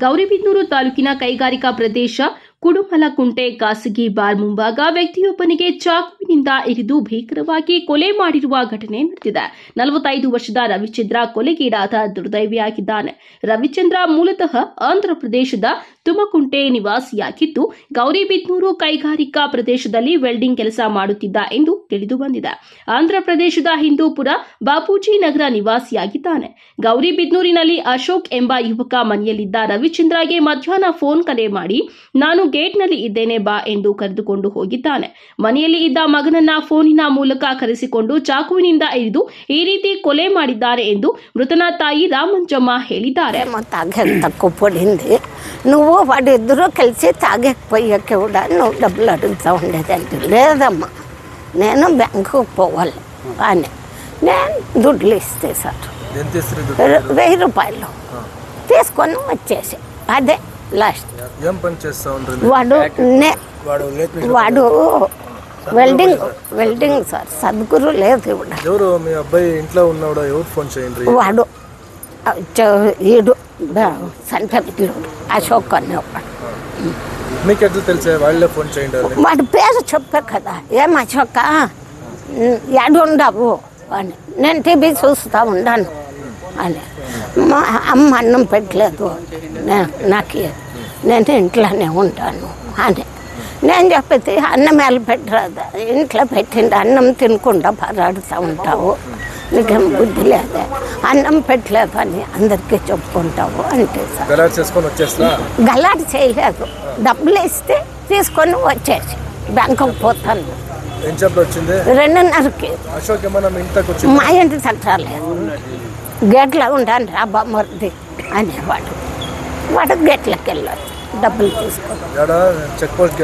ಗೌರಿಬಿದನೂರು ತಾಲೂಕಿನ ಕೈಗಾರಿಕಾ ಪ್ರದೇಶ ಕುಡುಮಲಕುಂಟೆ ಖಾಸಗಿ ಬಾರ್ ಮುಂಭಾಗ ವ್ಯಕ್ತಿಯೊಬ್ಬನಿಗೆ ಚಾಕುವಿನಿಂದ ಇರಿದು ಭೀಕರವಾಗಿ ಕೊಲೆ ಮಾಡಿರುವ ಘಟನೆ ನಡೆದಿದೆ. 45 ವರ್ಷದ ರವಿಚಂದ್ರ ಕೊಲೆಗೀಡಾದ ದುರ್ದೈವಿಯಾಗಿದ್ದಾನೆ. ರವಿಚಂದ್ರ ಮೂಲತಃ ಆಂಧ್ರಪ್ರದೇಶದ ತುಮಕುಂಟೆ ನಿವಾಸಿಯಾಗಿದ್ದು, ಗೌರಿಬಿದನೂರು ಕೈಗಾರಿಕಾ ಪ್ರದೇಶದಲ್ಲಿ ವೆಲ್ಡಿಂಗ್ ಕೆಲಸ ಮಾಡುತ್ತಿದ್ದ ಎಂದು ತಿಳಿದುಬಂದಿದೆ. ಆಂಧ್ರಪ್ರದೇಶದ ಹಿಂದೂಪುರ ಬಾಪೂಜಿ ನಗರ ನಿವಾಸಿಯಾಗಿದ್ದಾನೆ. ಗೌರಿಬಿದನೂರಿನಲ್ಲಿ ಅಶೋಕ್ ಎಂಬ ಯುವಕ ಮನೆಯಲ್ಲಿದ್ದ ರವಿಚಂದ್ರಗೆ ಮಧ್ಯಾಹ್ನ ಫೋನ್ ಕರೆ ಮಾಡಿ, ನಾನು ಗೇಟ್ನಲ್ಲಿ ಇದ್ದೇನೆ ಬಾ ಎಂದು ಕರೆದುಕೊಂಡು ಹೋಗಿದ್ದಾನೆ. ಮನೆಯಲ್ಲಿ ಇದ್ದ ಮಗನನ್ನ ಫೋನಿನ ಮೂಲಕ ಕರೆಸಿಕೊಂಡು ಚಾಕುವಿನಿಂದ ಇರಿದು ಈ ರೀತಿ ಕೊಲೆ ಮಾಡಿದ್ದಾರೆ ಎಂದು ಮೃತನ ತಾಯಿ రామంజమ్మ ಹೇಳಿದ್ದಾರೆ. నువ్వు వాడు ఇద్దరు కలిసి తాగకపోయాక కూడా నువ్వు డబ్బులు అడుగుతూ ఉండేదంటే లేదమ్మా నేను బ్యాంకుకు పోవాలి అని నేను దుడ్లు ఇస్తే సార్ 1000 రూపాయలు తీసుకొని వచ్చేసి అదే లాస్ట్. వాడు వెల్డింగ్ సార్ సద్గురు లేదు వాడు ఈడు సంతపిల్లుడు అశోక్ అనేవాడు. వాడి పేరు చెప్పే కదా, ఏం అశోక ఎడు ఉండవు అని. నేను టీవీ చూస్తూ ఉన్నాను అని. మా అమ్మ అన్నం పెట్టలేదు నాకు, నేను ఇంట్లోనే ఉంటాను అని నేను చెప్పేది. అన్నం ఎలా పెట్టరాదా, ఇంట్లో పెట్టింది అన్నం తినకుండా పరాడుతూ ఉంటావు, నీకేం బుద్ధి లేదా, అన్నం పెట్టలేదు అని అందరికీ చెప్పుకుంటావు అంటే సార్. గలాట్ చేయలేదు, డబ్బులు ఇస్తే తీసుకొని వచ్చేసి బ్యాంకుకు పోతాను. 2:30కి మా ఇంటి తట్టరాలేదు, గేట్లో ఉంటాను రా బామ్మర్ది అనేవాడు. వాడు గేట్లోకి వెళ్ళాడు డబ్బులు తీసుకొని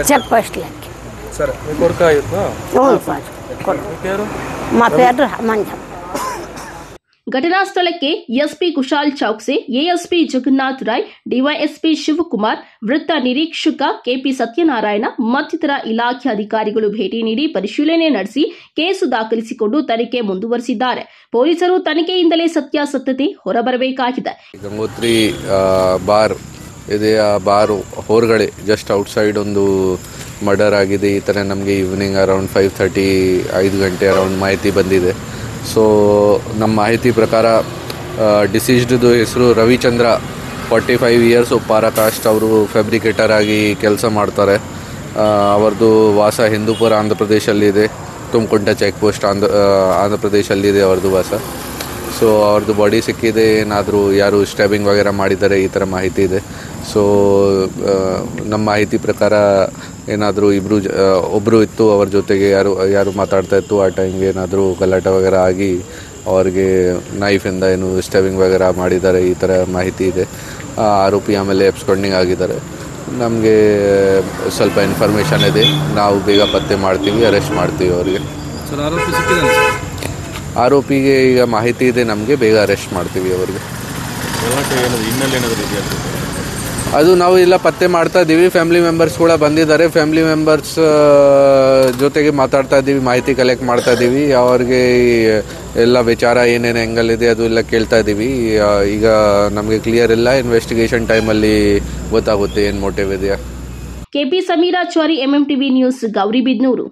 చెక్ పోస్ట్లకి. మా పేరు రామంజమ్మ. घटना स्थಳಕ್ಕೆ ಎಸ್ಪಿ ಕುಶಾಲ್ ಚೌಕ್ से ಎಎಸ್ಪಿ ಜಗನ್ನಾಥ್ ರಾಯ್, ಡಿವೈಎಸ್ಪಿ ಶಿವಕುಮಾರ್, ವೃತ್ತ ನಿರೀಕ್ಷಕ ಕೆಪಿ ಸತ್ಯನಾರಾಯಣ ಮತ್ತಿತರ ಇಲಾಖೆ ಅಧಿಕಾರಿಗಳು ಭೇಟಿ ನೀಡಿ ಪರಿಶೀಲನೆ ನಡೆಸಿ ಕೇಸು ದಾಖಲಿಸಿಕೊಂಡು ತನಿಖೆ ಮುಂದುವರೆಸಿದ್ದಾರೆ. ಪೊಲೀಸರು ತನಿಖೆಯಿಂದಲೇ ಸತ್ಯಾಸತ್ಯತೆ ಹೊರಬರಬೇಕಾಗಿದೆ. ಗಂಗೋತ್ರಿ ಬಾರ್ ಇದೆ, ಆ ಬಾರ್ ಹೊರಗಡೆ ಜಸ್ಟ್ ಔಟ್ಸೈಡ್ ಒಂದು ಮರ್ಡರ್ ಆಗಿದೆ. ಈ ಥರ ನಮಗೆ ಈವ್ನಿಂಗ್ ಅರೌಂಡ್ 5:30 5 ಗಂಟೆ ಅರೌಂಡ್ ಮಾಹಿತಿ ಬಂದಿದೆ. ಸೊ ನಮ್ಮ ಮಾಹಿತಿ ಪ್ರಕಾರ ಡಿಸೀಸ್ಡ್ದು ಹೆಸರು ರವಿಚಂದ್ರ, 45 ಇಯರ್ಸ್, ಪಾರಾಕಾಸ್ಟ್. ಅವರು ಫ್ಯಾಬ್ರಿಕೇಟರ್ ಆಗಿ ಕೆಲಸ ಮಾಡ್ತಾರೆ. ಅವ್ರದ್ದು ವಾಸ ಹಿಂದೂಪುರ ಆಂಧ್ರ ಪ್ರದೇಶಲ್ಲಿದೆ, ತುಮಕುಂಟ ಚೆಕ್ ಪೋಸ್ಟ್ ಆಂಧ್ರ ಪ್ರದೇಶಲ್ಲಿದೆ ಅವ್ರದ್ದು ವಾಸ. ಸೊ ಅವ್ರದ್ದು ಬಾಡಿ ಸಿಕ್ಕಿದೆ, ಏನಾದರೂ ಯಾರು ಸ್ಟ್ಯಾಬಿಂಗ್ ವಗೇರ ಮಾಡಿದ್ದಾರೆ ಈ ಥರ ಮಾಹಿತಿ ಇದೆ. ಸೊ ನಮ್ಮ ಮಾಹಿತಿ ಪ್ರಕಾರ ಏನಾದರೂ ಒಬ್ಬರು ಇತ್ತು, ಅವ್ರ ಜೊತೆಗೆ ಯಾರು ಮಾತಾಡ್ತಾ ಇತ್ತು. ಆ ಟೈಮ್ಗೆ ಏನಾದರೂ ಗಲಾಟೆ ವಗೇರ ಆಗಿ ಅವ್ರಿಗೆ ನೈಫಿಂದ ಏನು ಸ್ಟ್ಯಾಬಿಂಗ್ ವಗೇರ ಮಾಡಿದ್ದಾರೆ ಈ ಥರ ಮಾಹಿತಿ ಇದೆ. ಆರೋಪಿ ಆಮೇಲೆ ಎಬ್ಸ್ಕೊಂಡಿಂಗ್ ಆಗಿದ್ದಾರೆ. ನಮಗೆ ಸ್ವಲ್ಪ ಇನ್ಫಾರ್ಮೇಷನ್ ಇದೆ, ನಾವು ಬೇಗ ಪತ್ತೆ ಮಾಡ್ತೀವಿ, ಅರೆಸ್ಟ್ ಮಾಡ್ತೀವಿ ಅವರಿಗೆ. ಆರೋಪಿಗೆ ಈಗ ಮಾಹಿತಿ ಇದೆ, ನಮಗೆ ಬೇಗ ಅರೆಸ್ಟ್ ಮಾಡ್ತೀವಿ ಅವರಿಗೆ. ಅದು ನಾವು ಎಲ್ಲ ಪತ್ತೆ ಮಾಡ್ತಾ ಇದ್ದೀವಿ. ಫ್ಯಾಮಿಲಿ ಮೆಂಬರ್ಸ್ ಕೂಡ ಬಂದಿದ್ದಾರೆ. ಫ್ಯಾಮಿಲಿ ಮೆಂಬರ್ಸ್ ಜೊತೆಗೆ ಮಾತಾಡ್ತಾ ಇದ್ದೀವಿ, ಮಾಹಿತಿ ಕಲೆಕ್ಟ್ ಮಾಡ್ತಾ ಇದ್ದೀವಿ. ಅವ್ರಿಗೆ ಎಲ್ಲ ವಿಚಾರ ಏನೇನು ಹೆಂಗಲ್ಲಿದೆ ಅದು ಎಲ್ಲ ಕೇಳ್ತಾ ಇದ್ದೀವಿ. ಈಗ ನಮಗೆ ಕ್ಲಿಯರ್ ಇಲ್ಲ, ಇನ್ವೆಸ್ಟಿಗೇಷನ್ ಟೈಮಲ್ಲಿ ಗೊತ್ತಾಗುತ್ತೆ ಏನು ಮೋಟಿವ್ ಇದೆಯಾ. KP Samirachari, MMTV news, Gauribidanur.